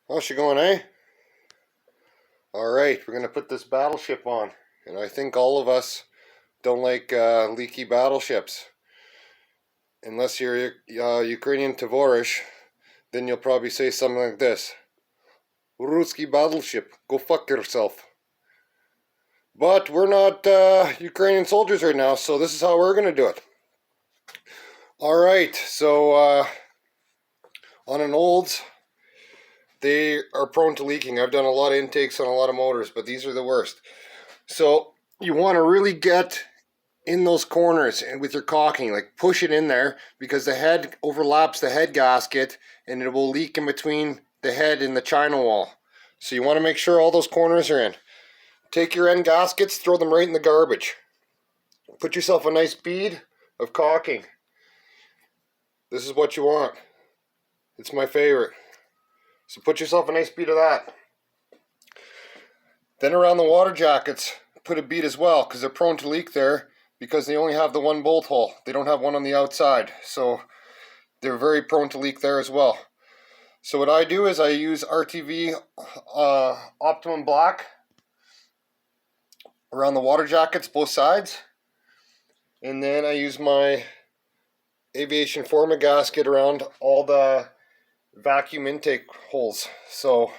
How's she going, eh? Alright, we're going to put this battleship on. And I think all of us don't like leaky battleships. Unless you're Ukrainian Tavorish, then you'll probably say something like this. Ruski battleship, go fuck yourself. But we're not Ukrainian soldiers right now, so this is how we're going to do it. Alright, so on an olds, they are prone to leaking. I've done a lot of intakes on a lot of motors, but these are the worst. So you want to really get in those corners and with your caulking, like push it in there, because the head overlaps the head gasket and it will leak in between the head and the china wall. So you want to make sure all those corners are in. Take your end gaskets, throw them right in the garbage. Put yourself a nice bead of caulking. This is what you want. It's my favorite. So put yourself a nice bead of that. Then around the water jackets, put a bead as well, because they're prone to leak there, because they only have the one bolt hole. They don't have one on the outside. So they're very prone to leak there as well. So what I do is I use RTV Optimum Black around the water jackets, both sides. And then I use my Aviation Forma gasket around all the vacuum intake holes, so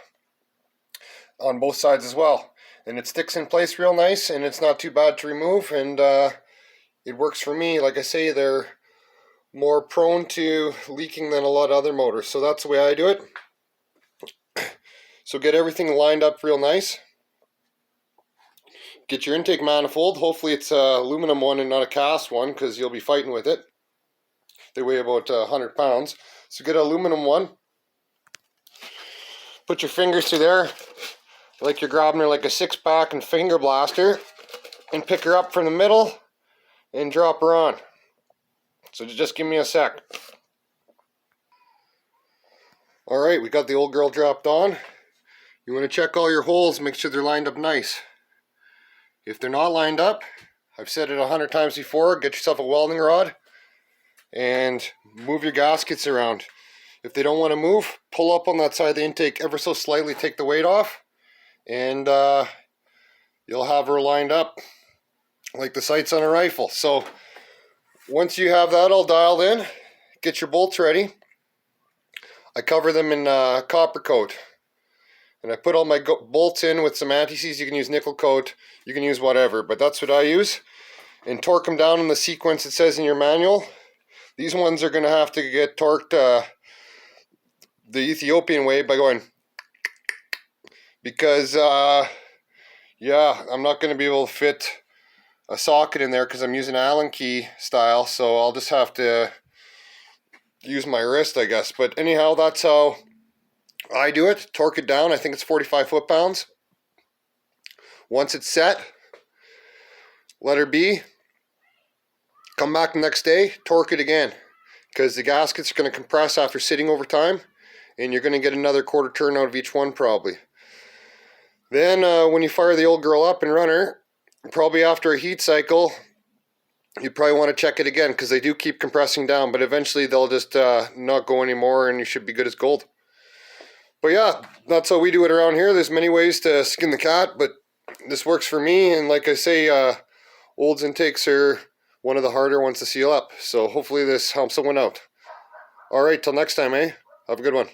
on both sides as well, and it sticks in place real nice, and it's not too bad to remove, and it works for me. Like I say, they're more prone to leaking than a lot of other motors, so that's the way I do it. So get everything lined up real nice. Get your intake manifold. Hopefully it's a aluminum one and not a cast one, because you'll be fighting with it. They weigh about 100 pounds. So get an aluminum one. Put your fingers through there like you're grabbing her like a six-pack and finger blaster, and pick her up from the middle and drop her on. So just give me a sec. Alright, we got the old girl dropped on. You want to check all your holes, make sure they're lined up nice. If they're not lined up, I've said it 100 times before, get yourself a welding rod and move your gaskets around. If they don't want to move, pull up on that side of the intake ever so slightly, take the weight off, and you'll have her lined up like the sights on a rifle. So once you have that all dialed in, get your bolts ready. I cover them in copper coat, and I put all my bolts in with some anti-seize. You can use nickel coat, you can use whatever, but that's what I use. And torque them down in the sequence it says in your manual. These ones are going to have to get torqued the Ethiopian way by going, because yeah, I'm not going to be able to fit a socket in there because I'm using Allen key style, so I'll just have to use my wrist, I guess. But anyhow, that's how I do it. Torque it down. I think it's 45 foot-pounds. Once it's set, let her be. Come back the next day, torque it again, because the gaskets are going to compress after sitting over time, and you're going to get another quarter turn out of each one probably. Then when you fire the old girl up and run her, probably after a heat cycle, you probably want to check it again, because they do keep compressing down, but eventually they'll just not go anymore, and you should be good as gold. But yeah, that's how we do it around here. There's many ways to skin the cat, but this works for me, and like I say, olds intakes are one of the harder ones to seal up, so hopefully this helps someone out. Alright, till next time, eh? Have a good one.